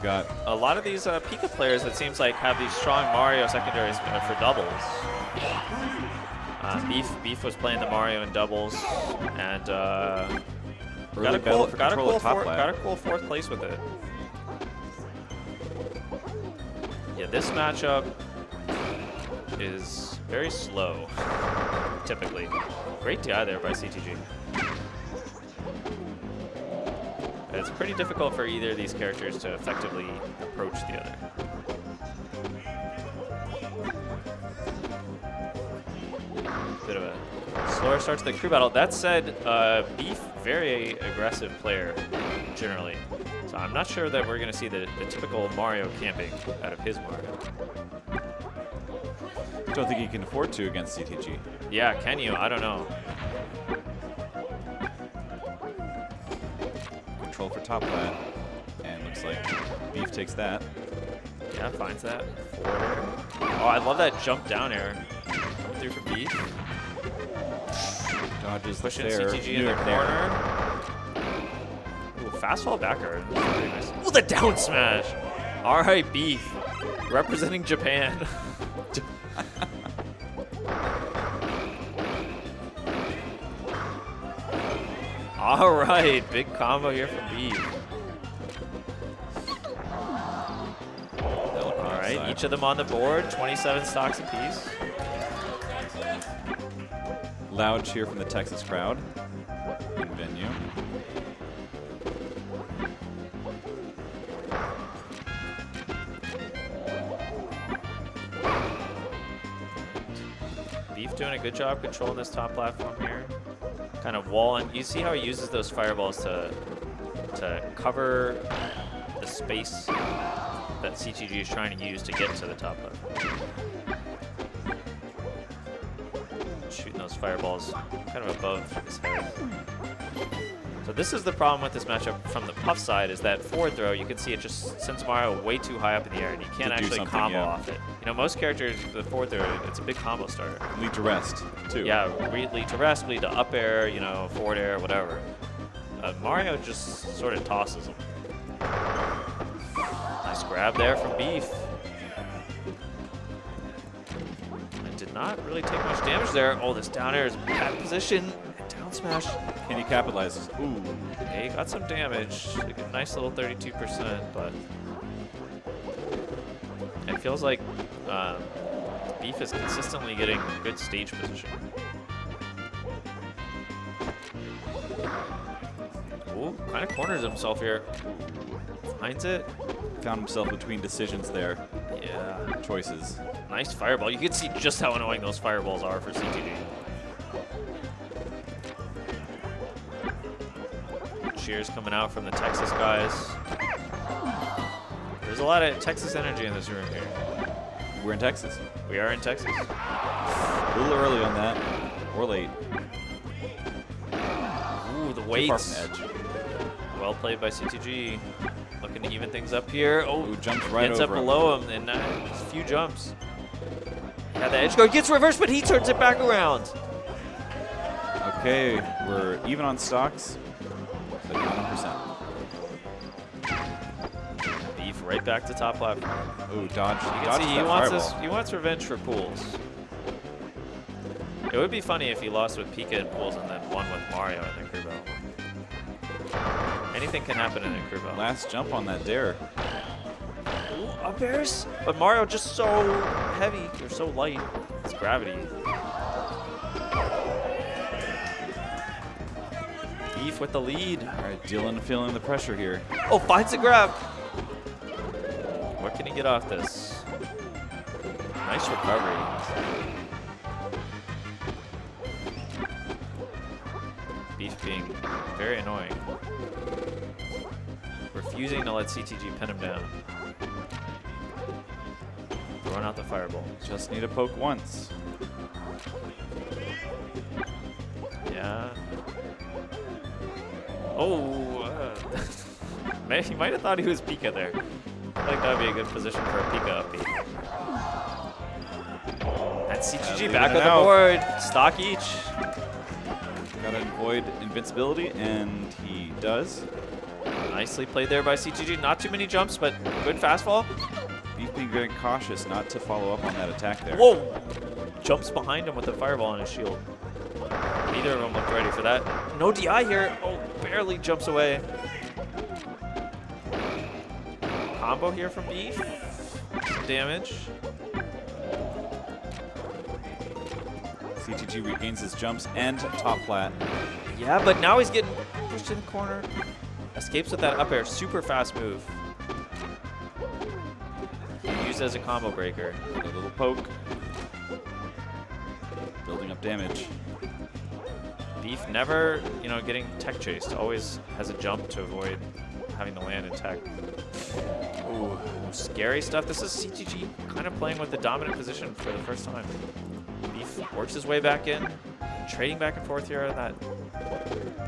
Got a lot of these Pika players, it seems like, have these strong Mario secondaries for doubles. Beef was playing the Mario in doubles, and got a cool fourth place with it. Yeah, this matchup is very slow, typically. Great DI there by CTG. It's pretty difficult for either of these characters to effectively approach the other. Bit of a slower start to the crew battle. That said, Beef, very aggressive player, generally. So I'm not sure that we're going to see the typical Mario camping out of his Mario. Don't think he can afford to against CTG. Yeah, can you? I don't know. Control for top plat, and looks like Beef takes that. Yeah, finds that. Forward air. Oh, I love that jump down air. Coming through for Beef. Dodges Pushing the fair. CTG in the corner. Ooh, fastball back guard. Pretty nice. Ooh, the down smash. All right, Beef. Representing Japan. All right, big combo here from Beef. All right, each of them on the board, 27 stocks apiece. Loud cheer from the Texas crowd in venue. Beef doing a good job controlling this top platform here. Kind of walling. You see how he uses those fireballs to cover the space that CTG is trying to use to get to the top platform. Shooting those fireballs kind of above his head. So this is the problem with this matchup from the Puff side, is that forward throw, you can see it just sends Mario way too high up in the air, and you can't actually combo off it. You know, most characters, the forward throw, it's a big combo starter. Lead to rest, too. Yeah, lead to rest, lead to up air, you know, forward air, whatever. Mario just sort of tosses them. Nice grab there from Beef. And did not really take much damage there. Oh, this down air is bad position. Down smash. Can he capitalize? Ooh. He got some damage. Like a nice little 32%, but it feels like Beef is consistently getting good stage position. Ooh, kind of corners himself here. Finds it. Found himself between decisions there. Yeah. Choices. Nice fireball. You can see just how annoying those fireballs are for CTG. Cheers coming out from the Texas guys. There's a lot of Texas energy in this room here. We're in Texas. We are in Texas. A little early on that, or late. Ooh, the weights. Edge. Well played by CTG. Looking to even things up here. Oh, ooh, jumps right ends over up below him in a few jumps. Yeah, the edge guard gets reversed, but he turns it back around. Okay, we're even on stocks, but not on percent. Beef right back to top platform. Ooh, dodge. You can see he wants revenge for pools. It would be funny if he lost with Pika and pools and then won with Mario in the crew battle. Anything can happen in a crew battle. Last jump on that dare. Ooh, up airs, but Mario just so heavy or so light. It's gravity. Beef with the lead. All right, Dylan feeling the pressure here. Oh, finds a grab. What can he get off this? Nice recovery. Beef being very annoying. Refusing to let CTG pin him down. Throwing out the fireball. Just need to poke once. Yeah. Oh, man, he might have thought he was Pika there. I think that would be a good position for a Pika upbeat. And CTG back on the board. Stock each. Gotta avoid invincibility, and he does. Nicely played there by CTG. Not too many jumps, but good fastball. Beef being very cautious not to follow up on that attack there. Whoa! Jumps behind him with a fireball on his shield. Neither of them looked ready for that. No DI here. Oh, barely jumps away. Combo here from Beef. Damage. CTG regains his jumps and top plat. Yeah, but now he's getting pushed in the corner. Escapes with that up air. Super fast move. Used as a combo breaker. A little poke. Building up damage. Beef never, getting tech chased. Always has a jump to avoid having to land in tech. Ooh, scary stuff. This is CTG kind of playing with the dominant position for the first time. Beef works his way back in, trading back and forth here in that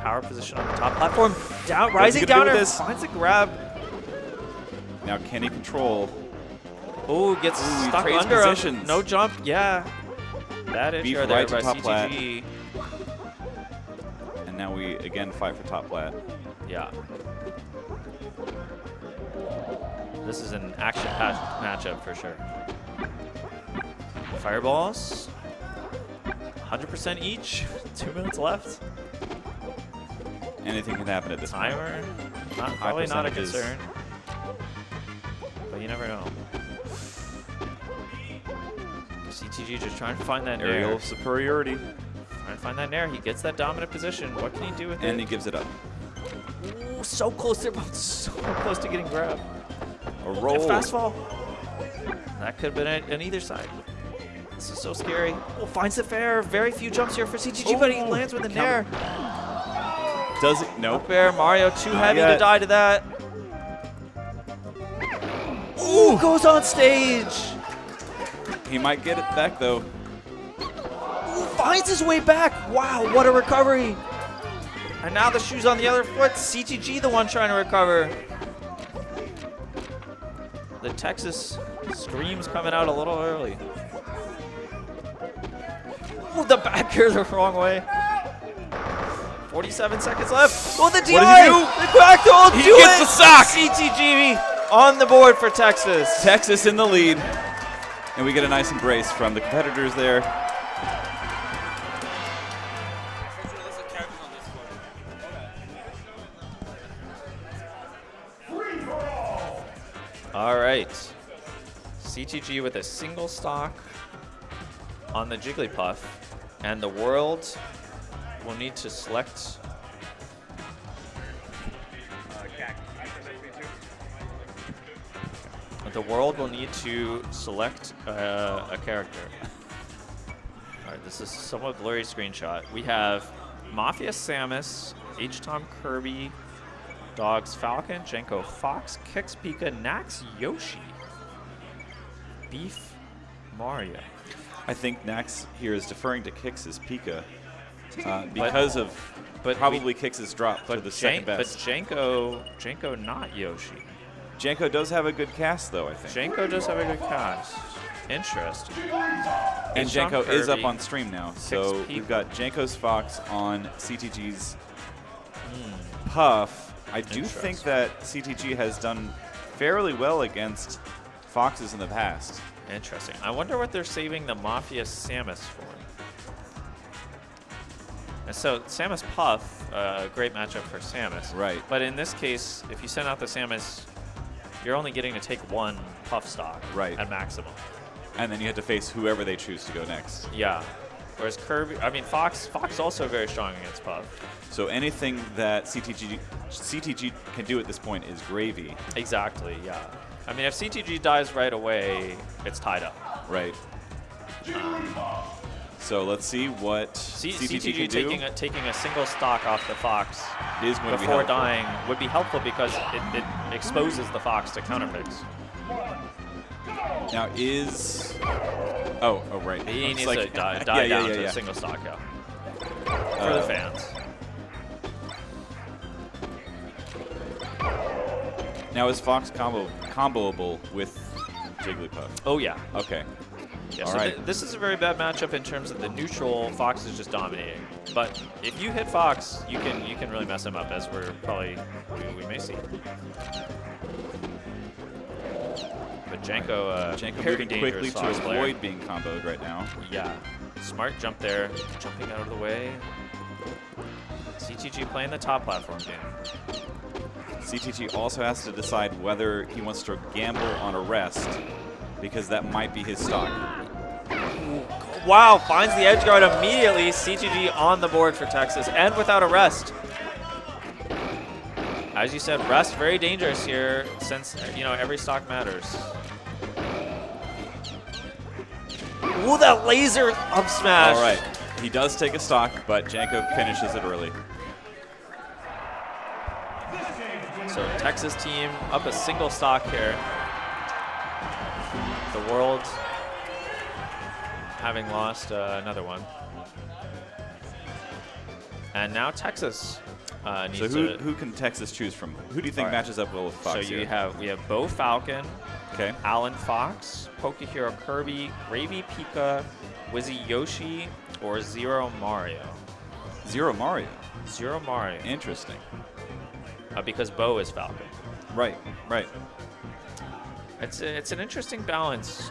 power position on the top platform. Down, rising down air, finds a grab. Now can he control? Oh, gets stuck under him. No jump, yeah. That is there by CTG. And now we again fight for top plat. Yeah. This is an action-packed matchup for sure. Fireballs. 100% each. 2 minutes left. Anything can happen at this timer. Probably not a concern. But you never know. CTG just trying to find that aerial nair. superiority. Trying to find that nair. He gets that dominant position. What can he do with it? And he gives it up. Ooh, so close. They're both so close to getting grabbed. A roll. Fastball. That could have been on either side. This is so scary. Oh, finds the fair. Very few jumps here for CTG, but he lands with a nair. Does it? Nope. Up air. Mario too heavy to die to that. Ooh, goes on stage. He might get it back though. Ooh, finds his way back. Wow, what a recovery. And now the shoe's on the other foot. CTG the one trying to recover. The Texas screams coming out a little early. Ooh, the back air the wrong way. 47 seconds left. Oh, the DI! What does he do? The back throw, He gets the sock! CTG on the board for Texas. Texas in the lead. And we get a nice embrace from the competitors there. All right. CTG with a single stock on the Jigglypuff, and the world will need to select. The world will need to select a character. All right, this is a somewhat blurry screenshot. We have Mafia Samus, H-Tom Kirby, Dogs Falcon, Jenko Fox, Kix Pika, Nax Yoshi, Beef Mario. I think Nax here is deferring to Kix's Pika because of probably Kix's drop to the second best. But Jenko not Yoshi. Jenko does have a good cast though, I think. Jenko does have a good cast. Interesting. And Jenko is up on stream now, so we've got Jenko's Fox on CTG's Puff. I do think that CTG has done fairly well against Foxes in the past. Interesting. I wonder what they're saving the Mafia Samus for. And so Samus Puff, great matchup for Samus. Right. But in this case, if you send out the Samus, you're only getting to take one Puff stock at maximum. And then you have to face whoever they choose to go next. Yeah. Whereas Kirby, I mean, Fox also very strong against Puff. So anything that CTG can do at this point is gravy. Exactly, yeah. I mean, if CTG dies right away, it's tied up. Right. So let's see what CTG can do. Taking a single stock off the Fox is going before dying would be helpful because it exposes the Fox to counterpicks. Now is... Oh, right. He needs to die down to a single stock, yeah. For the fans. Now is Fox comboable with Jigglypuff? Oh, yeah. Okay. Yeah, All so right. this is a very bad matchup in terms of the neutral. Fox is just dominating. But if you hit Fox, you can really mess him up, as we may see. But Janko very moving dangerous quickly to Fox avoid player. being comboed right now. Yeah, smart jump there, jumping out of the way. CTG playing the top platform game. CTG also has to decide whether he wants to gamble on arrest, because that might be his stock. Wow, finds the edge guard immediately. CTG on the board for Texas, and without a rest. As you said, rest very dangerous here, since every stock matters. Ooh, that laser up smash. All right, he does take a stock, but Janko finishes it early. So Texas team up a single stock here. The world having lost another one. And now Texas needs So to... who can Texas choose from? Who do you think All right. matches up well with Fox So here? we have Bo Falcon, Okay. Alan Fox, Pokehero Kirby, Gravy Pika, Wizzy Yoshi, or Zero Mario. Zero Mario. Zero Mario, Interesting. because Bo is Falcon. Right, right. It's an interesting balance.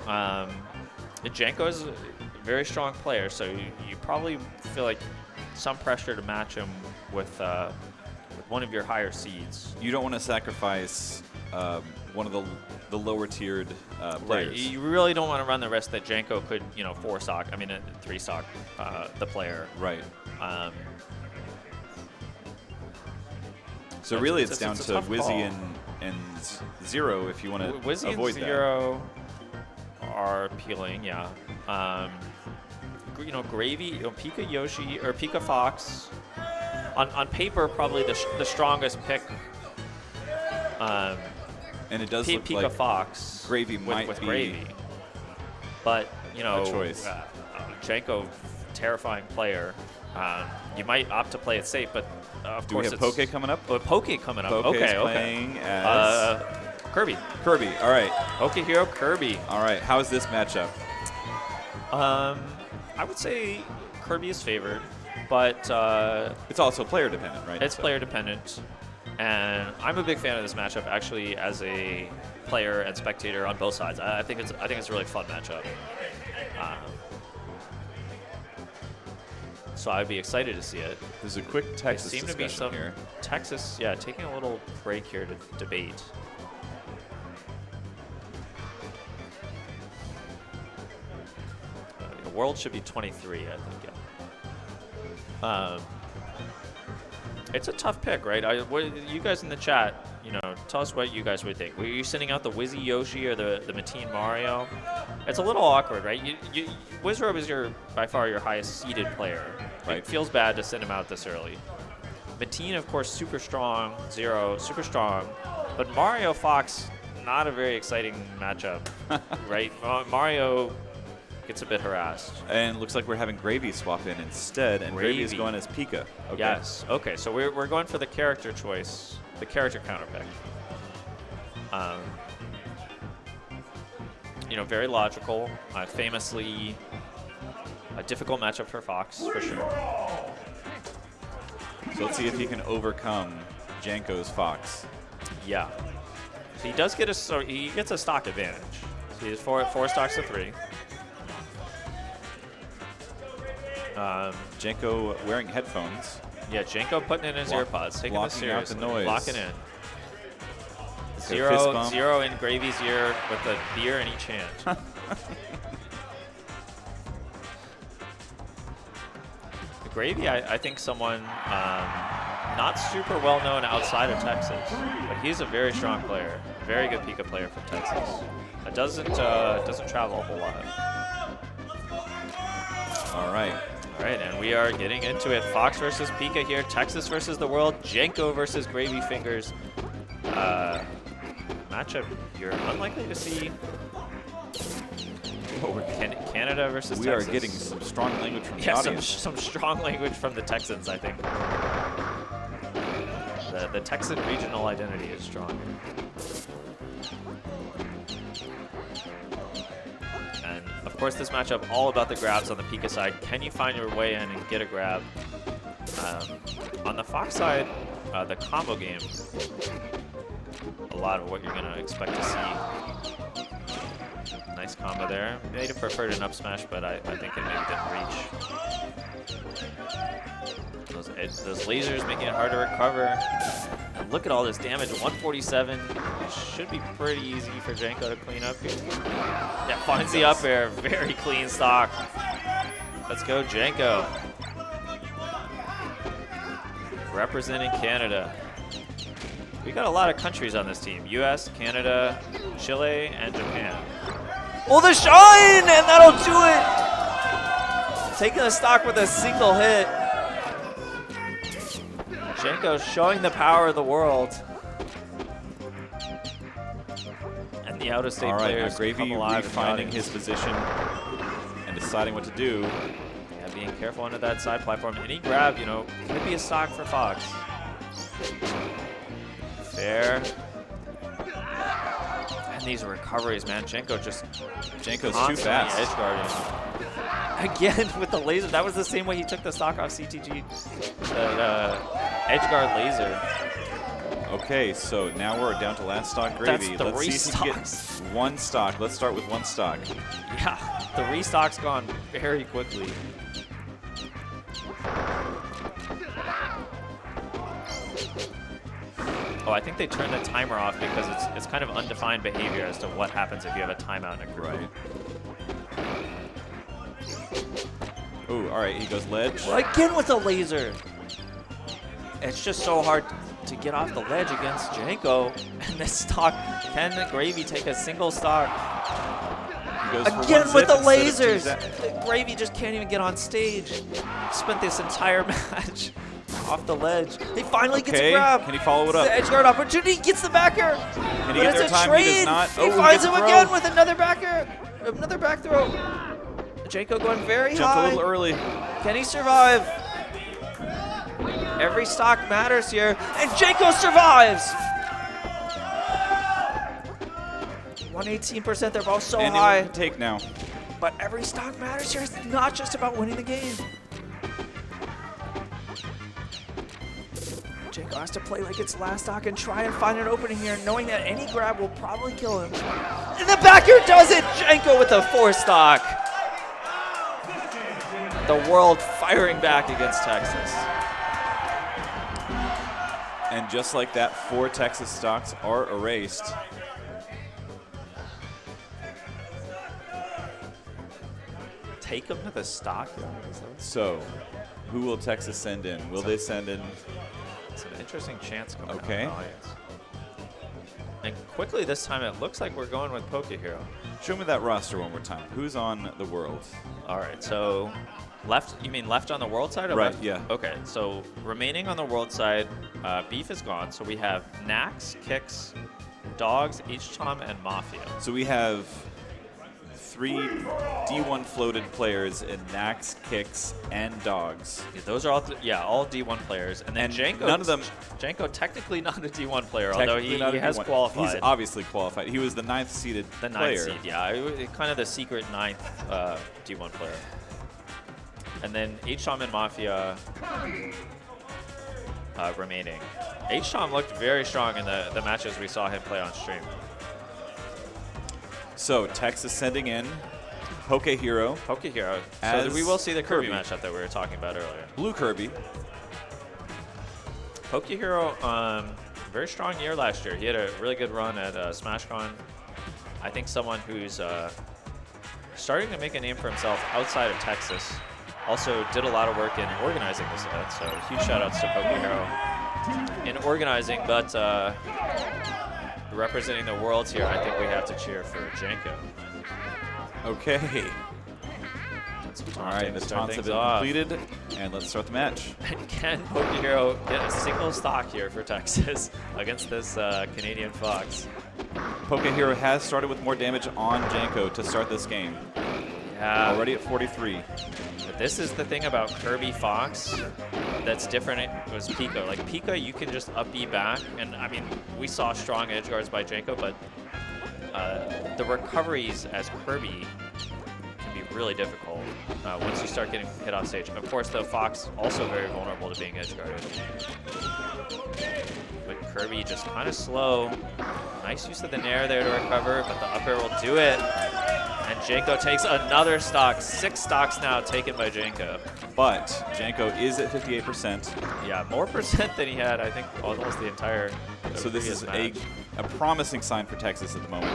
Janko is a very strong player, so you probably feel like some pressure to match him with one of your higher seeds. You don't want to sacrifice one of the lower tiered Right. players. You really don't want to run the risk that Janko could, 3 stock the player. Right. Um, So it's- really, it's it's a down to tough Wizzy call. and Zero if you want to Wizzy avoid and Zero are appealing, yeah. Gravy, Pika Yoshi or Pika Fox. On paper, probably the strongest pick. And it does look Pika like Fox Gravy with might be Gravy. But a choice. Janko, terrifying player. You might opt to play it safe, but of Do we course have it's Poke coming up? Poke coming up. Poke is Okay. playing as Kirby. Kirby. All right. Pokehero Kirby. All right. How is this matchup? I would say Kirby is favored, but It's also player dependent, right? it's So- player dependent. And I'm a big fan of this matchup, actually, as a player and spectator on both sides. I think it's a really fun matchup. So I'd be excited to see it. There's a quick There Texas seem to be discussion some here. Texas, taking a little break here to debate. The world should be 23, I think. Yeah. It's a tough pick, right? You guys in the chat, tell us what you guys would think. Were you sending out the Wizzy Yoshi or the Mateen Mario? It's a little awkward, right? Wizrobe is by far your highest seeded player. Right. It feels bad to send him out this early. Mateen, of course, super strong. Zero, super strong. But Mario Fox, not a very exciting matchup, right? Mario gets a bit harassed. And looks like we're having Gravy swap in instead, and Gravy is Gravy. going as Pika. Okay. Yes. Okay, so we're going for the character choice, the character counter pick. Very logical. Famously, a difficult matchup for Fox, for sure. So let's see if he can overcome Janko's Fox. Yeah. So he does get he gets a stock advantage. So he has four stocks to 3. Janko wearing headphones. Yeah, Janko putting in his earpods, taking this blocking out the seriously, noise. locking in. Okay, fist bump. Zero in Gravy's ear with a beer in each hand. Gravy, I think someone not super well known outside of Texas, but he's a very strong player, very good Pika player from Texas. It doesn't travel a whole lot. All right. All right, and we are getting into it. Fox versus Pika here. Texas versus the world. Janko versus Gravy Fingers. Matchup you're unlikely to see. Canada versus We Texas. are getting some strong language from the Yeah, audience. some strong language from the Texans, I think. The Texan regional identity is strong. And of course, this matchup all about the grabs on the Pika side. Can you find your way in and get a grab? On the Fox side, the combo game, a lot of what you're going to expect to see. Nice combo there. Maybe have preferred an up smash, but I think it maybe didn't reach. Those lasers making it hard to recover. And look at all this damage. 147. It should be pretty easy for Janko to clean up here. Yeah, finds the up air. Very clean stock. Let's go, Janko. Representing Canada. We got a lot of countries on this team. US, Canada, Chile, and Japan. Oh, the shine! And that'll do it! Taking the stock with a single hit. Janko showing the power of the world. And the out-of-state players Gravy finding his position and deciding what to do. Yeah, being careful under that side platform. Any grab, you know, could be a stock for Fox. Fair. And these recoveries, man. Janko's too fast. Edge guarding. Again with the laser. That was the same way he took the stock off CTG. That edge guard laser. Okay, so now we're down to last stock Gravy. That's Let's see if he gets one stock. Let's start with one stock. Yeah, 3 stocks gone very quickly. Oh, I think they turned the timer off because it's kind of undefined behavior as to what happens if you have a timeout in a group. Right. Ooh, all right, he goes ledge. Well, again with the laser. It's just so hard to get off the ledge against Janko. And this stock, can Gravy take a single stock? Again with the lasers. Gravy just can't even get on stage. Spent this entire match off the ledge. He finally gets a grab. Can he follow it up? The edge guard opportunity, gets the backer. Can he get there time? He does not. He finds him again with another backer. Another back throw. Janko going very high. Jumped a little early. Can he survive? Every stock matters here, and Janko survives. 118%, they're both so high. Take now. But every stock matters here. It's not just about winning the game. Janko has to play like it's last stock and try and find an opening here, knowing that any grab will probably kill him. And the backer does it! Janko with a 4 stock. The world firing back against Texas. And just like that, 4 Texas stocks are erased. Take them to the stock yard. So, who will Texas send in? Will they send in? It's an interesting chance going okay. on. And quickly this time, it looks like we're going with Poke Hero. Show me that roster one more time. Who's on the world? All right, so left. You mean left on the world side? Or right. Left? Yeah. Okay. So remaining on the world side, Beef is gone. So we have Nax, Kicks, Dogs, H-Tom, and Mafia. So we have 3 D1 floated players in Nax, Kicks, and Dogs. Yeah, those are all all D1 players. And then Janko, none of them. Janko technically not a D1 player, although he has D1. qualified. He's obviously qualified. He was the 9th seeded player. The 9th seed, yeah. Kind of the secret 9th D1 player. And then H-Tom and Mafia remaining. H-Tom looked very strong in the matches we saw him play on stream. So Texas sending in Poke Hero. Poke Hero. So we will see the Kirby matchup that we were talking about earlier. Blue Kirby. Poke Hero, very strong year last year. He had a really good run at SmashCon. I think someone who's starting to make a name for himself outside of Texas. Also did a lot of work in organizing this event, so huge shout-outs to Poke Hero in organizing, but representing the worlds here, I think we have to cheer for Janko. Okay. All right, the taunts have been completed, and let's start the match. And can Poke Hero get a single stock here for Texas against this Canadian Fox? Poke Hero has started with more damage on Janko to start this game. Yeah. Already at 43. But this is the thing about Kirby Fox that's different. It was Pika. Like Pika, you can just up B back, and I mean, we saw strong edge guards by Janko, but the recoveries as Kirby can be really difficult once you start getting hit off stage. Of course, though, Fox also very vulnerable to being edge guarded. But Kirby just kind of slow. Nice use of the nair there to recover, but the up air will do it. And Janko takes another stock. 6 stocks now taken by Janko. But Janko is at 58%. Yeah, more percent than he had, I think, almost the entire. So this is match. a promising sign for Texas at the moment.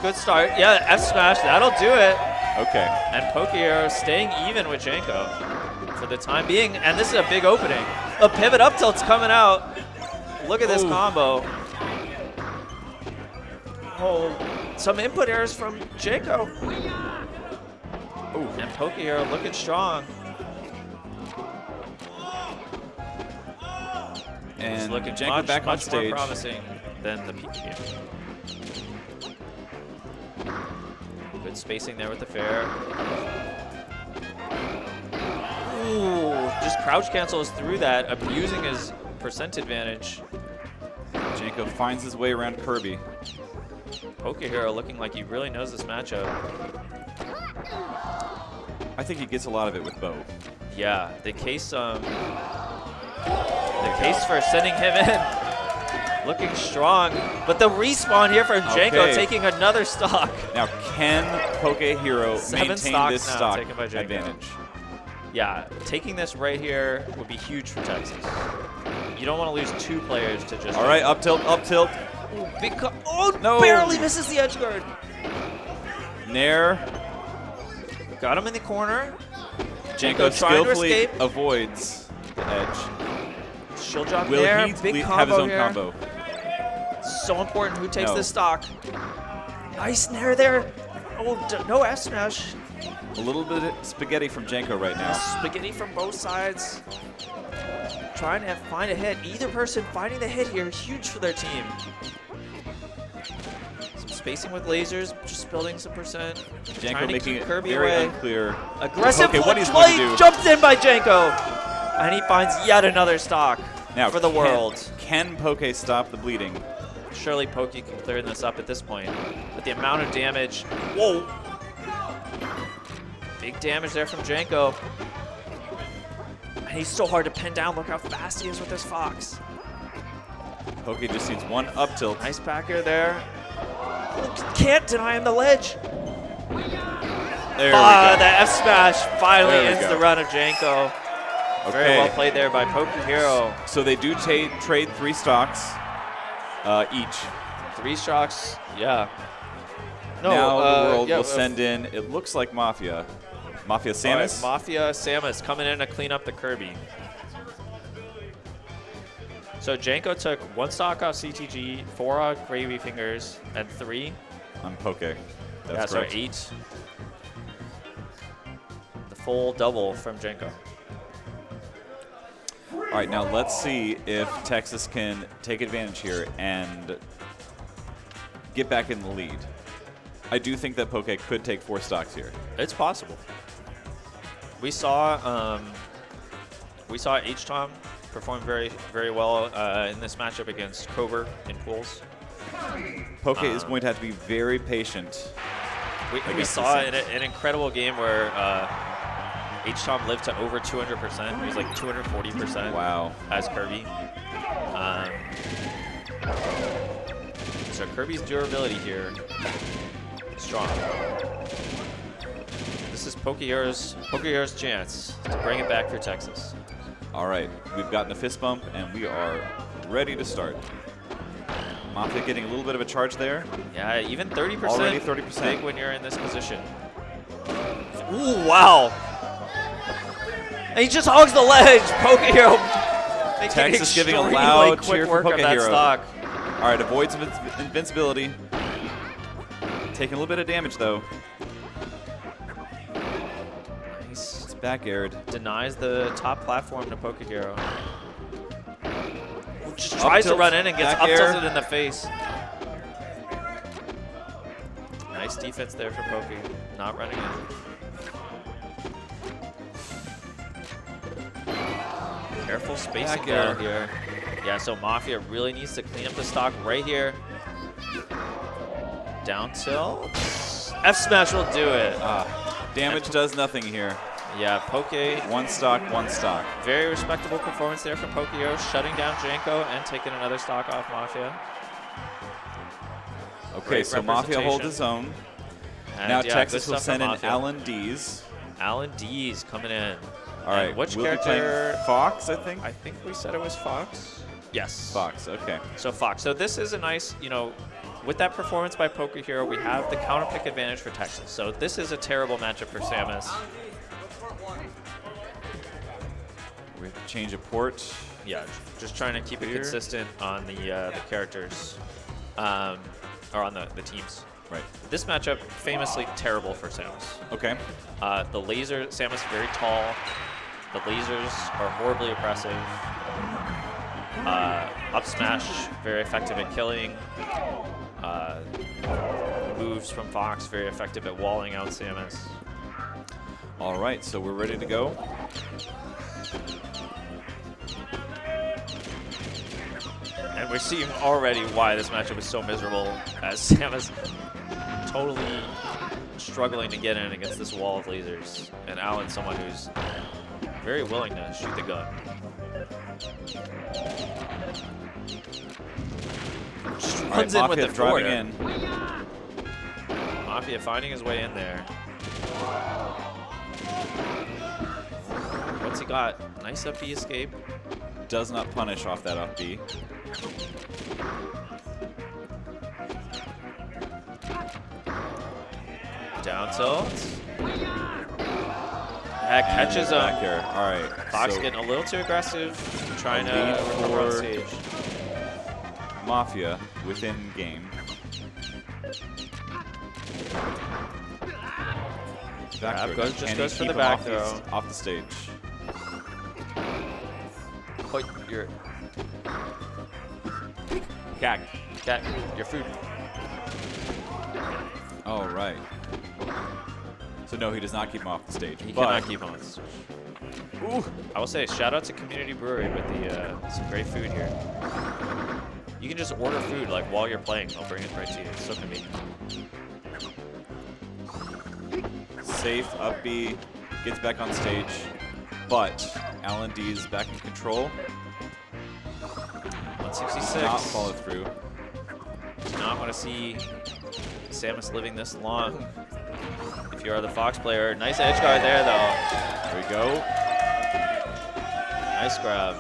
Good start. Yeah, F smash, that'll do it. Okay. And Pokehero staying even with Janko for the time being. And this is a big opening. A pivot up tilt's coming out. Look at this combo. Oh, some input errors from Janko. Ooh. And Pokehero looking strong. And He's looking Janko back on much stage. more promising than the Pika game. Good spacing there with the fair. Ooh, just crouch cancels through that, abusing his percent advantage. Janko finds his way around Kirby. Pokehero looking like he really knows this matchup. I think he gets a lot of it with Bo. Yeah, the case for sending him in. Looking strong, but the respawn here from Janko taking another stock. Now, can Pokehero 7 maintain stocks this now stock taken by Janko. advantage? Yeah, taking this right here would be huge for Texas. You don't want to lose 2 players to just. All right, up tilt, up tilt. Ooh, oh, No. barely misses the edge guard. Nair. Got him in the corner. Janko trying to skillfully escape. avoids the edge. Shield drop Will there. he Big combo have his own here. combo? So important who takes No. this stock. Nice nair there. Oh, no F smash. A little bit of spaghetti from Janko right now. Spaghetti from both sides. Trying to find a hit. Either person finding the hit here, huge for their team. Some spacing with lasers, just building some percent. Janko Trying to making keep it Kirby very away. unclear. Aggressive Okay, what he's flip going to play, do. jumped in by Janko. And he finds yet another stock Now, for the world. Can Poke stop the bleeding? Surely Pokey can clear this up at this point. But the amount of damage, whoa. Big damage there from Janko. And he's so hard to pin down. Look how fast he is with this Fox. Poke just needs one up tilt. Nice backer there. Can't deny him the ledge. There we go. The F smash finally There we ends go. the run of Janko. Very well played there by Pokehero. So they do trade 3 stocks each. 3 stocks, yeah. No, now the world yeah, will send in, it looks like Mafia. Mafia Samus? All right, Mafia Samus coming in to clean up the Kirby. So Janko took 1 stock off CTG, 4 off Gravy Fingers, and 3. On Poke. That's so correct. 8. The full double from Janko. All right, now let's see if Texas can take advantage here and get back in the lead. I do think that Poke could take 4 stocks here. It's possible. We saw H-Tom perform very, very well in this matchup against Cobra in pools. Poke is going to have to be very patient. We saw an incredible game where H-Tom lived to over 200%. He was like 240%. Wow. As Kirby. So Kirby's durability here, strong. This is Pokehero's chance to bring it back for Texas. All right, we've gotten a fist bump, and we are ready to start. Mafia getting a little bit of a charge there. Yeah, even 30%. Already 30%. Big when you're in this position. Ooh, wow. And he just hogs the ledge. Pokehero making Texas giving a extremely loud quick cheer for work of that Pokehero. stock. All right, avoids invincibility. Taking a little bit of damage, though. Nice. It's back aired. Denies the top platform to Pokehero. Just tries to tilt, run in and gets back up air. tilted in the face. Nice defense there for Pokey. Not running in. Careful spacing Back air. down here. Yeah, so Mafia really needs to clean up the stock right here. Down tilt. F smash will do it. Damage does nothing here. Yeah, Poke. One stock, one stock. Very respectable performance there from Pokio, shutting down Janko and taking another stock off Mafia. Okay, Great so Mafia holds his own. And Now yeah, Texas good will stuff from send in Mafia. Alan D's. Alan D's coming in. All right, which we'll be character? playing Fox, I think. I think we said it was Fox. Yes. Fox, okay. So Fox. So this is a nice, with that performance by Poker Hero, we have the counter pick advantage for Texas. So this is a terrible matchup for Samus. We have to change a port. Yeah, just trying to keep it Here. consistent on the characters, or on the teams. Right. This matchup famously terrible for Samus. Okay. The laser, Samus very tall. The lasers are horribly oppressive. Up smash, very effective at killing. Moves from Fox, very effective at walling out Samus. All right, so we're ready to go. And we're seeing already why this matchup is so miserable, as Samus totally struggling to get in against this wall of lasers. And Alan's someone who's very willing to shoot the gun. All right, Runs in with Mafia the driving forward. in. Mafia finding his way in there. What's he got? Nice up B escape. Does not punish off that up B. Down tilt. That catches him. Back here. All right. Fox so getting a little too aggressive, trying to lead recover on for stage. Mafia within game. Back Grab throw. goes- just Can he goes for keep the him back off throw. off the stage. Oh, you're Gag. got your food. All right. So no, he does not keep him off the stage. He but cannot keep on. Ooh. I will say, shout out to Community Brewery with the some great food here. You can just order food like while you're playing. They'll bring it right to you. It's so convenient. Safe up B, gets back on stage, but Alan D is back in control. 166. Does not follow through. Do not want to see Samus living this long. If you are the Fox player, nice edge guard there though. There we go. Nice grab.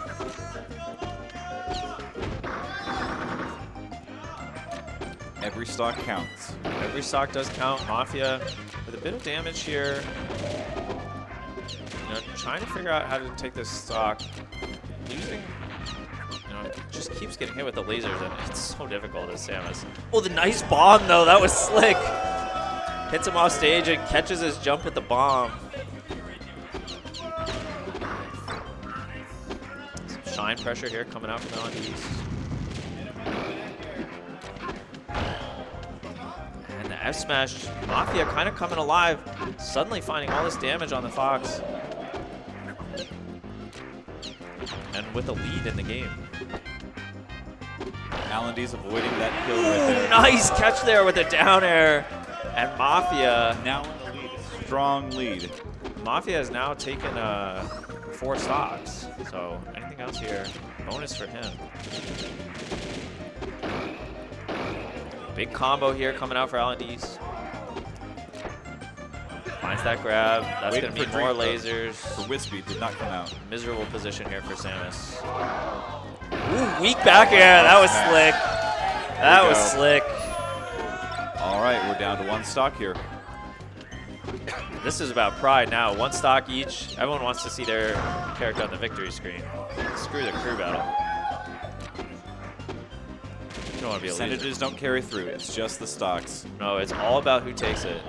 Every stock counts. Every stock does count. Mafia with a bit of damage here. Trying to figure out how to take this stock. Losing, just keeps getting hit with the lasers, and it's so difficult as Samus. Oh, the nice bomb though. That was slick. Hits him off stage and catches his jump at the bomb. Some shine pressure here coming out from LNDs. And the F smash, Mafia kind of coming alive, suddenly finding all this damage on the Fox. And with a lead in the game. Alan D's avoiding that kill right there. Nice catch there with a down air. And Mafia, Now in the lead. Strong lead. Mafia has now taken 4 stocks. So anything else here, bonus for him. Big combo here coming out for L&D's. Finds that grab. That's Waiting going to for be more drink, lasers. For Wispy, did not come out. Miserable position here for Samus. Ooh, weak back air. That was slick. That was go. slick. All right, we're down to 1 stock here. This is about pride now. 1 stock each. Everyone wants to see their character on the victory screen. Screw the crew battle. You don't want to be a loser. Percentages don't carry through. It's just the stocks. No, it's all about who takes it.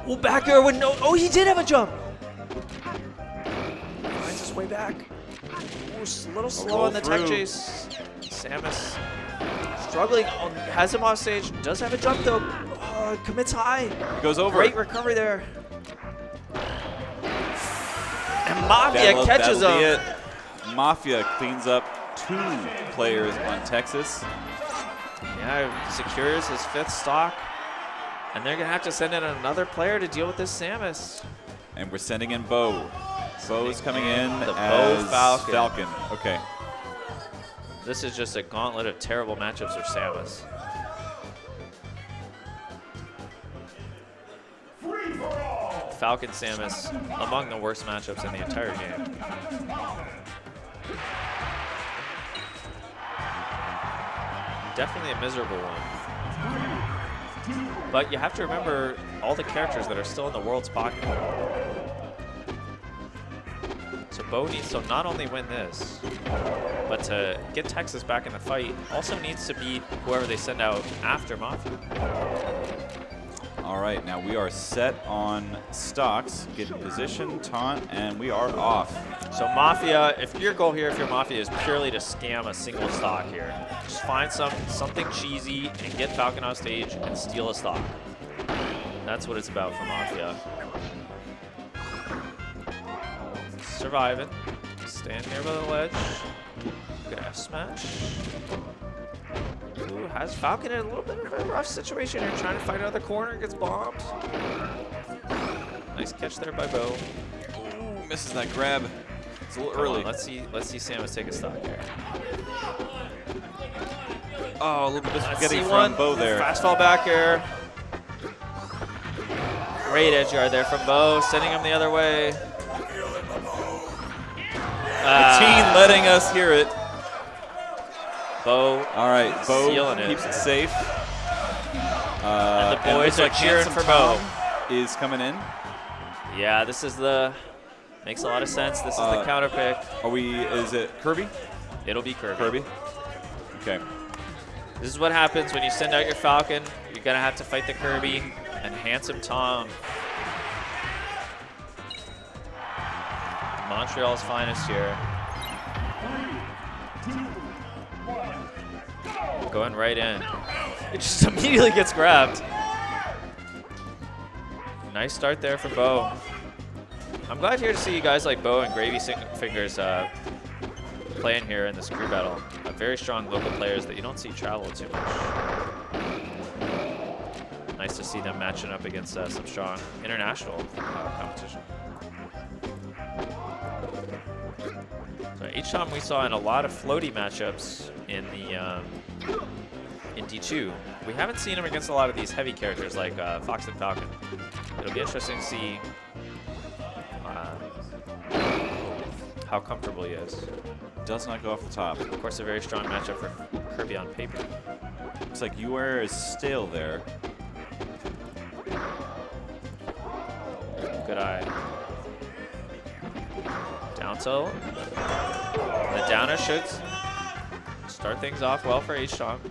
Oh, back air with no. Oh, he did have a jump. Finds his way back. Ooh, a little slow roll on the tech through. chase. Samus struggling. Oh, has him off stage. Does have a jump though. Oh, commits high. He goes over. Great recovery there. And Mafia catches that'll be him. it. Mafia cleans up 2 players on Texas. Yeah, secures his 5th stock. And they're going to have to send in another player to deal with this Samus. And we're sending in Bo. Bo's coming in the as Bo Falcon. Okay. This is just a gauntlet of terrible matchups for Samus. Falcon Samus, among the worst matchups in the entire game. Definitely a miserable one. But you have to remember all the characters that are still in the world's pocket. So Bo needs to not only win this, but to get Texas back in the fight, also needs to beat whoever they send out after Mafia. All right, now we are set on stocks, get in position, taunt, and we are off. So Mafia, if your goal here, if you're Mafia, is purely to scam a single stock here. Just find something cheesy and get Falcon off stage and steal a stock. That's what it's about for Mafia. Surviving. Stand here by the ledge. Good F smash. Ooh, has Falcon in a little bit of a rough situation here, trying to fight another corner, gets bombed. Nice catch there by Bo. Ooh, misses that grab. It's a little early. Let's see Samus take a stock here. Oh, a little bit of spaghetti from one. Bo there. Fast fall back air. Great edge guard there from Bo, sending him the other way. The team letting us hear it. Bo. All right, Bo keeps it safe. And the boys are cheering for Bo. Is coming in. Yeah, this is the, makes a lot of sense. This is the counter pick. Is it Kirby? It'll be Kirby. Kirby? Okay. This is what happens when you send out your Falcon. You're going to have to fight the Kirby and Handsome Tom. Montreal's finest here. Going right in. It just immediately gets grabbed. Nice start there for Bo. I'm glad here to see you guys like Bo and Gravy Fingers playing here in this crew battle. Very strong local players that you don't see travel too much. Nice to see them matching up against some strong international competition. So each time we saw in a lot of floaty matchups in the in D2. We haven't seen him against a lot of these heavy characters like Fox and Falcon. It'll be interesting to see how comfortable he is. Does not go off the top. Of course, a very strong matchup for Kirby on paper. Looks like UR is stale there. Good eye. Down tilt. The downer should start things off well for H-Tom.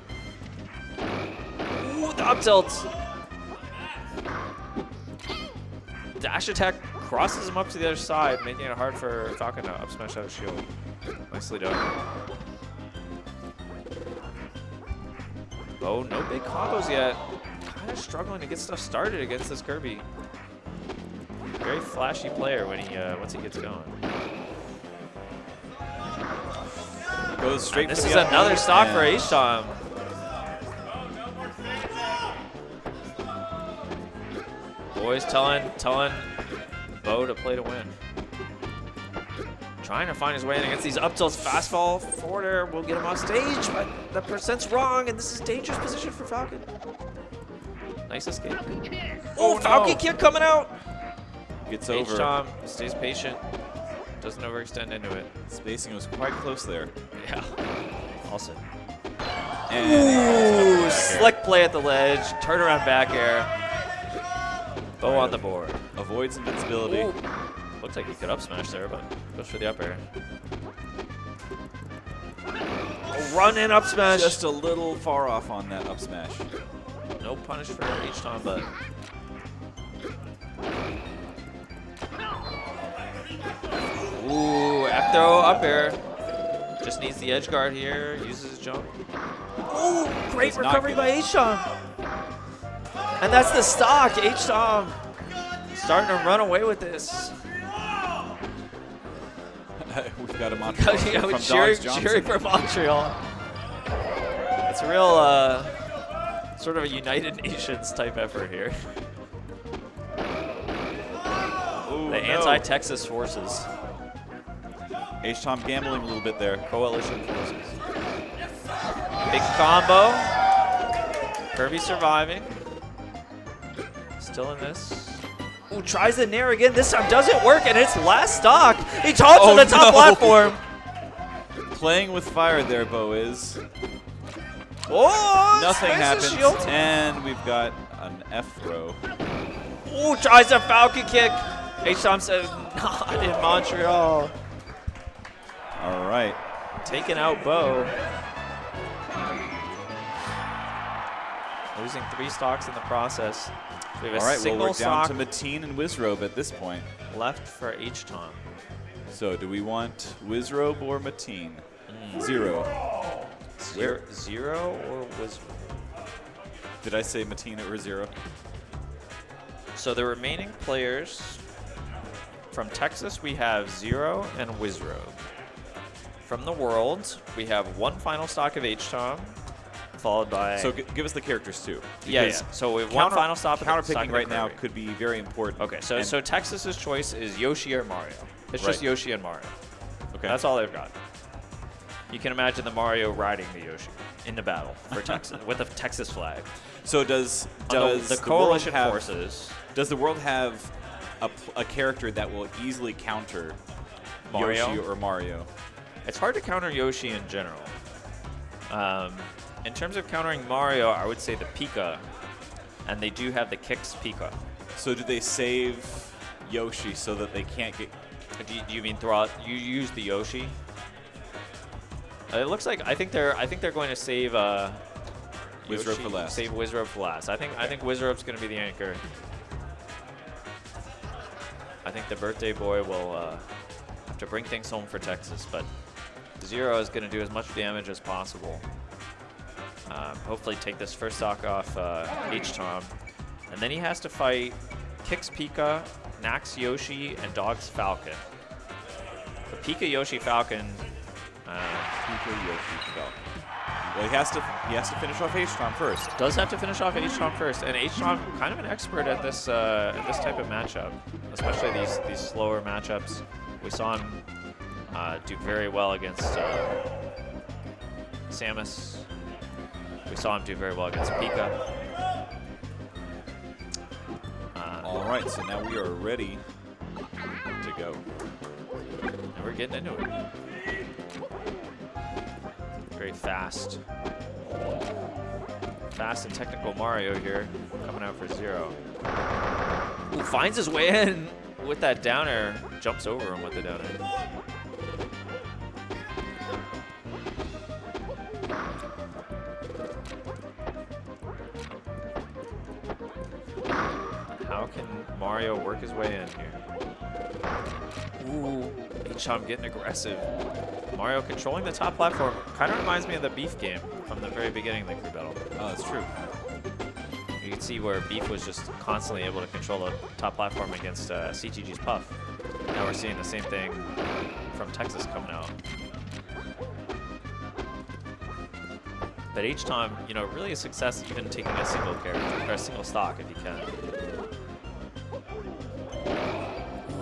Ooh, the up tilt. Dash attack crosses him up to the other side, making it hard for Falcon to up smash out of shield. Nicely done. Oh, no big combos yet. Kind of struggling to get stuff started against this Kirby. Very flashy player when he once he gets going. Goes straight. This is another stock for H-Tom. Boys telling Bo to play to win. Trying to find his way in against these up tilts. Fast fall forward air will get him off stage, but the percent's wrong, and this is a dangerous position for Falcon. Nice escape. Oh, Falcon kick coming out. Gets over. H-Tom stays patient. Doesn't overextend into it. Spacing was quite close there. Yeah. Also. And ooh, slick play at the ledge. Turnaround back air. Bo on the board. Avoids invincibility. Ooh. Looks like he could up smash there, but goes for the up air. A run in up smash. Just a little far off on that up smash. No punish for H-Tom, but ooh, F throw up air. Just needs the edge guard here. Uses his jump. Ooh, great recovery by H-Tom. And that's the stock. H-Tom starting to run away with this. We've got a Montreal yeah, from cheering for Montreal. It's a real Sort of a United Nations type effort here. Ooh, The anti-Texas forces. H-Tom gambling a little bit there. Coalition forces. Big combo. Kirby surviving. Still in this. Ooh, tries the nair again. This time doesn't work, and it's last stock. He taunts on the top platform. Playing with fire there, Bo is. Oh, Nothing happens, shield. and we've got an F throw. Ooh, tries a Falcon kick. H-Tom says, not in Montreal. All right. Taking out Bo. Losing 3 stocks in the process. So we have a All right, well, single we're down stock to Mateen and Wizrobe at this point. left for H-Tom. So do we want Wizrobe or Mateen? 0. Zero or Wizrobe? Did I say Mateen or 0? So the remaining players from Texas, we have 0 and Wizrobe. From the world, we have 1 final stock of H-Tom, followed by... So give us the characters too. yeah. because So we have 1 final stop. Counterpicking right now could be very important. Okay, so And- Texas's choice is Yoshi or Mario. It's just Right. Yoshi and Mario. okay. That's all they've got. You can imagine the Mario riding the Yoshi in the battle for Texas with a Texas flag. So does The the coalition world have, forces. Does the world have a character that will easily counter Mario? Yoshi or Mario? It's hard to counter Yoshi in general. In terms of countering Mario, I would say the Pika, and they do have the Kicks Pika. So do they save Yoshi so that they can't get? Do you mean throw out? You use the Yoshi? It looks like I think they're going to save Wizrobe Yoshi, for last. Save Wizrobe for last. I think Wizrobe's going to be the anchor. I think the birthday boy will have to bring things home for Texas, but 0 is going to do as much damage as possible. Hopefully take this first stock off H-Tom. And then he has to fight Kicks Pika, Nax Yoshi, and Dogs Falcon. The Pika Yoshi Falcon. Pika Yoshi Falcon. Well, he has to finish off H-Tom first. Does have to finish off H-Tom first, and H-Tom kind of an expert at this type of matchup, especially these slower matchups. We saw him do very well against Samus. We saw him do very well against Pika. All right, so now we are ready to go. And we're getting into it. Very fast. Fast and technical Mario here, coming out for 0. Ooh, finds his way in with that down air. Jumps over him with the down air. How can Mario work his way in here? Ooh, H-Tom getting aggressive. Mario controlling the top platform kind of reminds me of the Beef game from the very beginning of the crew battle. Oh, that's true. You can see where Beef was just constantly able to control the top platform against CTG's Puff. Now we're seeing the same thing from Texas coming out. But H-Tom, you know, really a success even taking a single character, or a single stock if you can.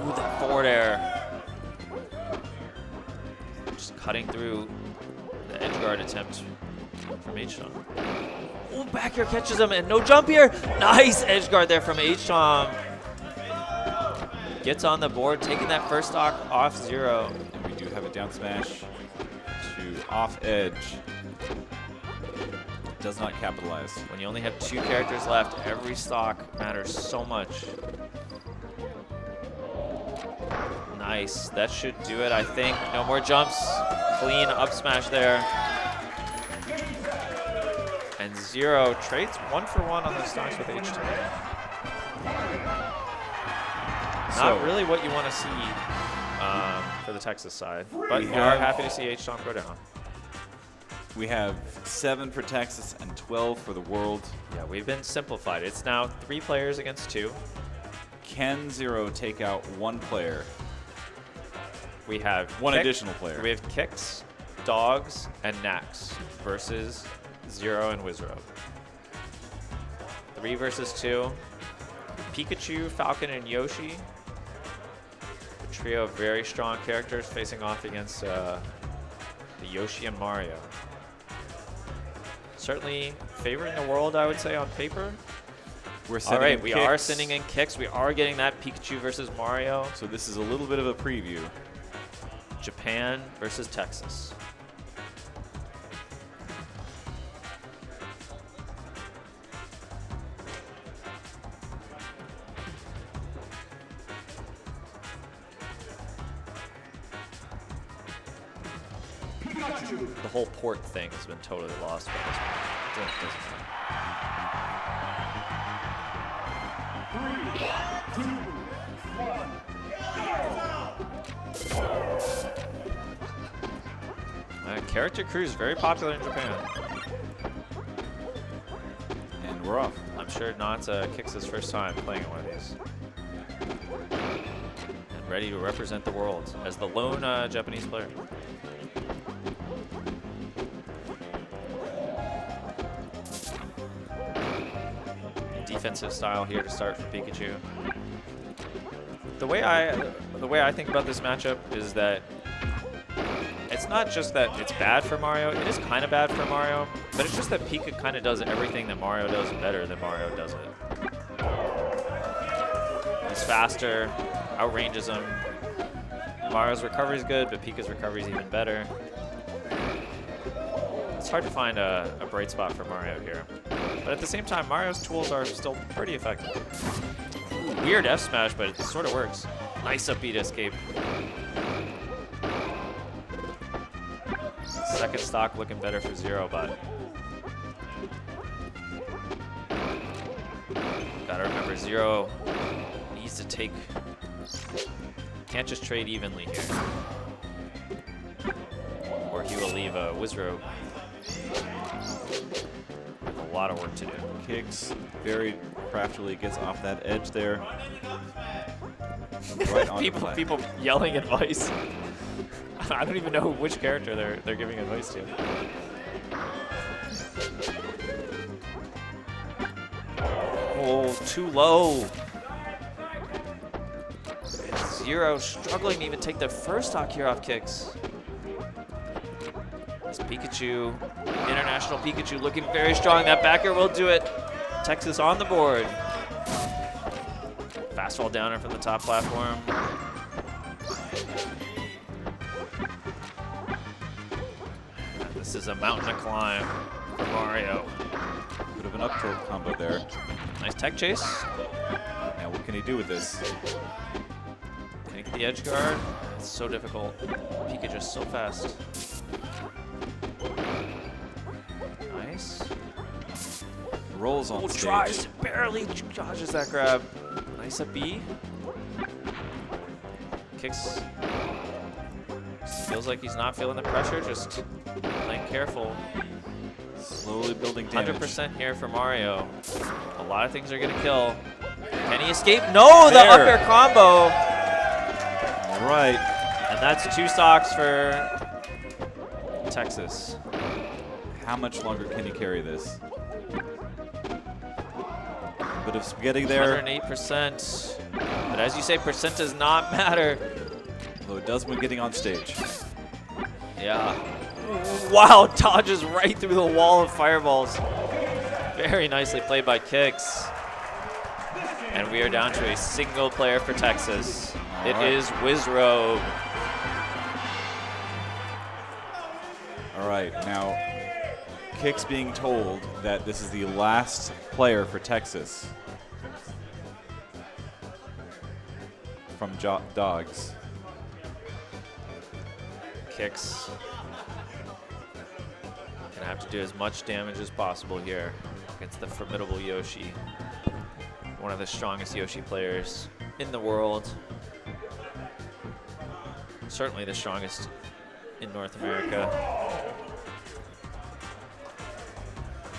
Ooh, that forward air. Just cutting through the edge guard attempt from H-Tom. Ooh, back air catches him, and no jump here. Nice edge guard there from H-Tom. Gets on the board, taking that first stock off 0. And we do have a down smash to off edge. Does not capitalize. When you only have 2 characters left, every stock matters so much. Nice. That should do it, I think. No more jumps. Clean up smash there. And 0 trades 1 for 1 on those stocks with H2. Not really what you want to see for the Texas side, but we are happy to see H-Tom go down. We have 7 for Texas and 12 for the world. Yeah, we've been simplified. It's now 3 players against 2. Can 0 take out 1 player? We have One additional player. We have Kicks, Dogs, and Nax versus 0 and Wizrobe. 3 versus 2. Pikachu, Falcon, and Yoshi. A trio of very strong characters facing off against the Yoshi and Mario. Certainly favoring the world, I would say, on paper. We're All right, we are kicks. sending in kicks. We are getting that Pikachu versus Mario. So this is a little bit of a preview. Japan versus Texas. The whole port thing has been totally lost by this one. It doesn't matter. Character Crew is very popular in Japan. And we're off. I'm sure Nata kicks his first time playing one of these. And ready to represent the world as the lone Japanese player. Defensive style here to start for Pikachu. The way I think about this matchup is that it's not just that it's bad for Mario. It is kind of bad for Mario, but it's just that Pika kind of does everything that Mario does better than Mario does it. He's faster, outranges him. Mario's recovery is good, but Pika's recovery is even better. It's hard to find a bright spot for Mario here. But at the same time, Mario's tools are still pretty effective. Ooh, weird F smash, but it sort of works. Nice up B to escape. Second stock looking better for Zero, but gotta remember Zero needs to take, can't just trade evenly here, or he will leave a Wizrobe with a lot of work to do. Kicks very craftily, gets off that edge there. Right on people yelling advice. I don't even know which character they're giving advice to. Oh, too low. Zero struggling to even take the first stock here off kicks. This Pikachu, International Pikachu, looking very strong. That backer will do it. Texas on the board. Fastball downer from the top platform. This is a mountain to climb for Mario. Bit of an up tilt combo there. Nice tech chase. Now what can he do with this? Can he get the edge guard? It's so difficult. Pika just so fast. Nice. Rolls on Oh, stage. tries, barely dodges that grab. Nice up B. Kicks. Feels like he's not feeling the pressure, just playing careful. Slowly building damage. 100% here for Mario. A lot of things are gonna kill. Can he escape? No, the There. up air combo. All right. And that's 2 stocks for Texas. How much longer can he carry this? Bit of spaghetti there. 108%. But as you say, percent does not matter. Though it does when getting on stage. Yeah. Wow, dodges right through the wall of fireballs. Very nicely played by Kix. And we are down to a single player for Texas. It is Wizrobe. All right, now Kix being told that this is the last player for Texas from Dogs. Kix gonna have to do as much damage as possible here against the formidable Yoshi. One of the strongest Yoshi players in the world. Certainly the strongest in North America.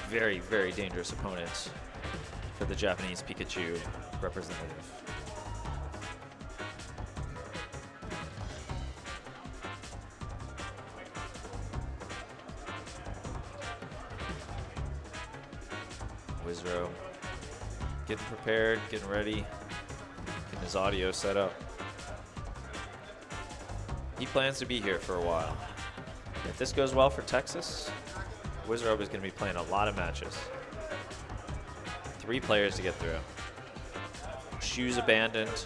Very, very dangerous opponent for the Japanese Pikachu representative. Wizrobe getting prepared, getting ready, getting his audio set up. He plans to be here for a while. If this goes well for Texas, Wizrobe is going to be playing a lot of matches. 3 players to get through. Shoes abandoned.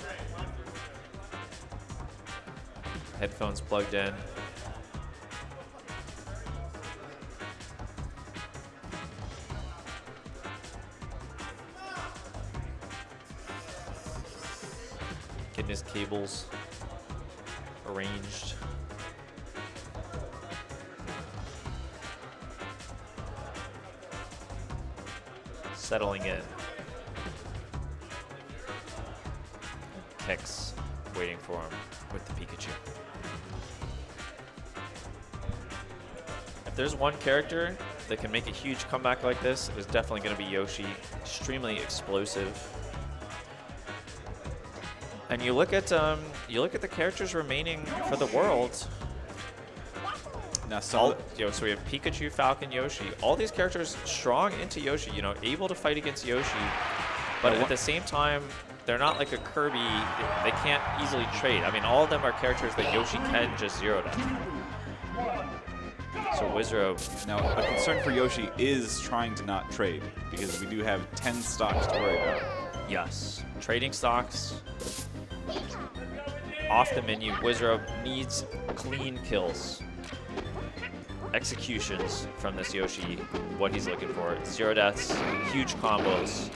Headphones plugged in. Getting his cables arranged. Settling in. Kicks waiting for him with the Pikachu. If there's one character that can make a huge comeback like this, it is definitely going to be Yoshi. Extremely explosive. And you look at the characters remaining for the world. Now, so we have Pikachu, Falcon, Yoshi. All these characters strong into Yoshi, able to fight against Yoshi, but at the same time, they're not like a Kirby. They can't easily trade. I mean, all of them are characters that Yoshi can just zero down. So Wizrobe. Now, a concern for Yoshi is trying to not trade, because we do have 10 stocks to worry about. Yes. Trading stocks. Off the menu, Wizrobe needs clean kills. Executions from this Yoshi, what he's looking for. 0 deaths, huge combos.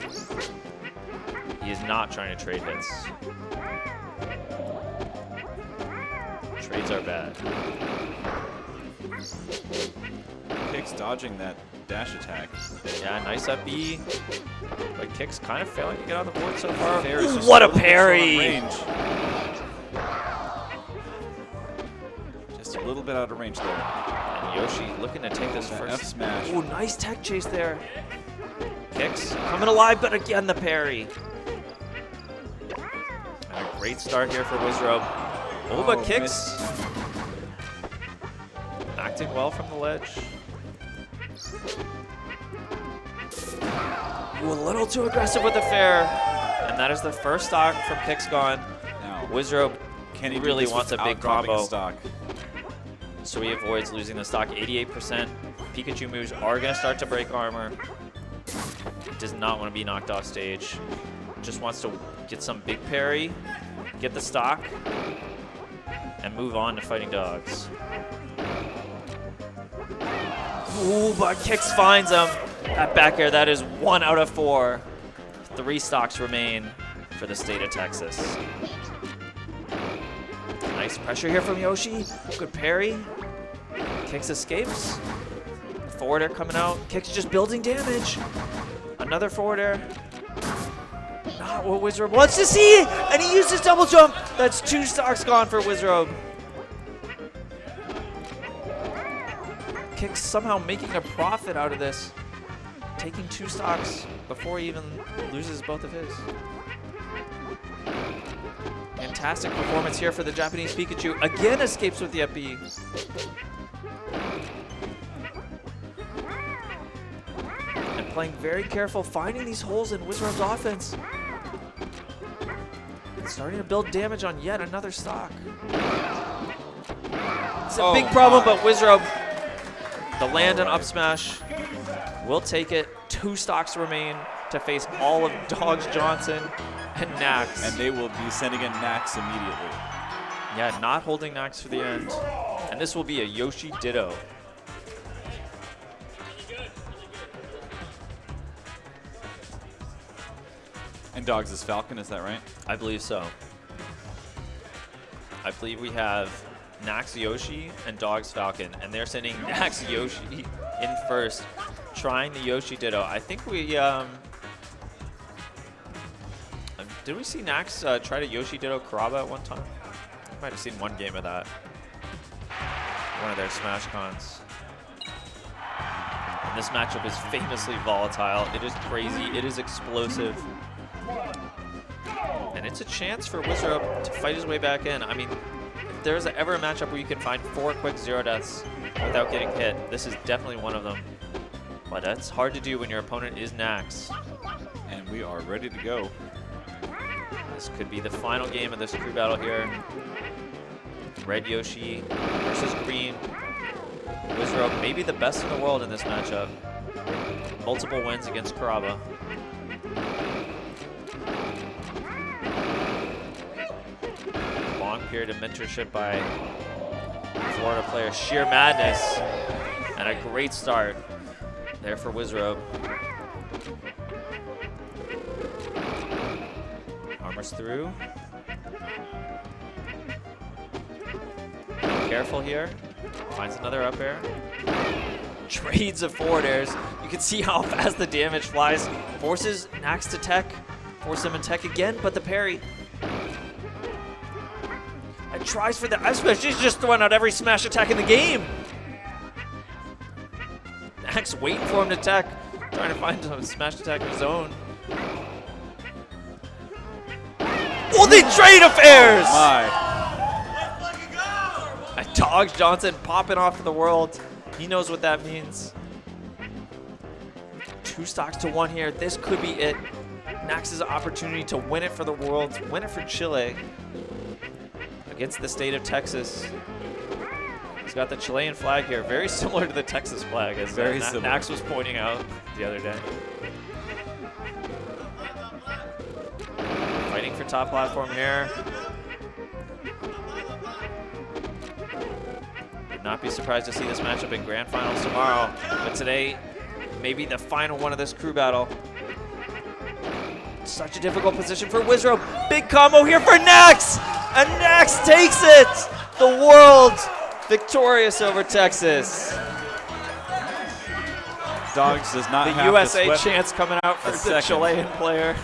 He is not trying to trade hits. Trades are bad. Kick's dodging that dash attack. Yeah, nice up B. But Kick's kind of failing to get on the board so far. Ooh, what a parry! Just a little bit out of range there. And Yoshi looking to take this first. F smash. Ooh, nice tech chase there. Kicks coming alive, but again the parry. And a great start here for Wizrobe. Oh, but Kicks acting well from the ledge. Ooh, a little too aggressive with the fair. And that is the first stock from Kicks gone. Now, Wizrobe can he really wants a big combo. Stock? So he avoids losing the stock. 88%. Pikachu moves are going to start to break armor. Does not want to be knocked off stage. Just wants to get some big parry, get the stock, and move on to fighting dogs. Ooh, but Kicks finds him. That back air, that is 1 out of 4. 3 stocks remain for the state of Texas. Nice pressure here from Yoshi. Good parry. Kicks escapes. Forward air coming out. Kicks just building damage. Another forward air. Not what Wizrobe wants to see. And he used his double jump. That's 2 stocks gone for Wizrobe. Kicks somehow making a profit out of this. Taking 2 stocks before he even loses both of his. Fantastic performance here for the Japanese Pikachu. Again escapes with the up B. And playing very careful, finding these holes in Wizrobe's offense. And starting to build damage on yet another stock. It's a big problem, but Wizrobe, the land and up smash, will take it. 2 stocks remain to face all of Dogs Johnson and Nax. And they will be sending in Nax immediately. Yeah, not holding Nax for the end. And this will be a Yoshi Ditto. And Dogs is Falcon, is that right? I believe so. I believe we have Nax Yoshi and Dogs Falcon, and they're sending Nax Yoshi in first, trying the Yoshi Ditto. I think we, did we see Nax try to Yoshi Ditto Karaba at one time? I might have seen one game of that. One of their Smash Cons. And this matchup is famously volatile. It is crazy. It is explosive. And it's a chance for Wizrobe to fight his way back in. I mean, if there's ever a matchup where you can find 4 quick 0 deaths without getting hit, this is definitely one of them. But that's hard to do when your opponent is Nax. And we are ready to go. This could be the final game of this crew battle here. Red Yoshi versus Green. Wizrobe, maybe the best in the world in this matchup. Multiple wins against Kuraba. Long period of mentorship by Florida player Sheer Madness. And a great start there for Wizrobe. Armors through. Careful here. Finds another up air. Trades of forward airs. You can see how fast the damage flies. Forces Nax to tech. Force him in tech again, but the parry. And tries for the F smash. She's just throwing out every smash attack in the game. Nax waiting for him to tech. Trying to find a smash attack of his own. Oh, they trade affairs! Oh my. Dogs Johnson popping off to the world. He knows what that means. 2 stocks to 1 here. This could be it. Nax's opportunity to win it for the world, win it for Chile against the state of Texas. He's got the Chilean flag here, very similar to the Texas flag, as Nax was pointing out the other day. Fighting for top platform here. Would not be surprised to see this matchup in grand finals tomorrow, but today, maybe the final one of this crew battle. Such a difficult position for Wizrobe. Big combo here for Nax, and Nax takes it. The world victorious over Texas. Dogs does not the have USA to sweat chance coming out for the Chilean player.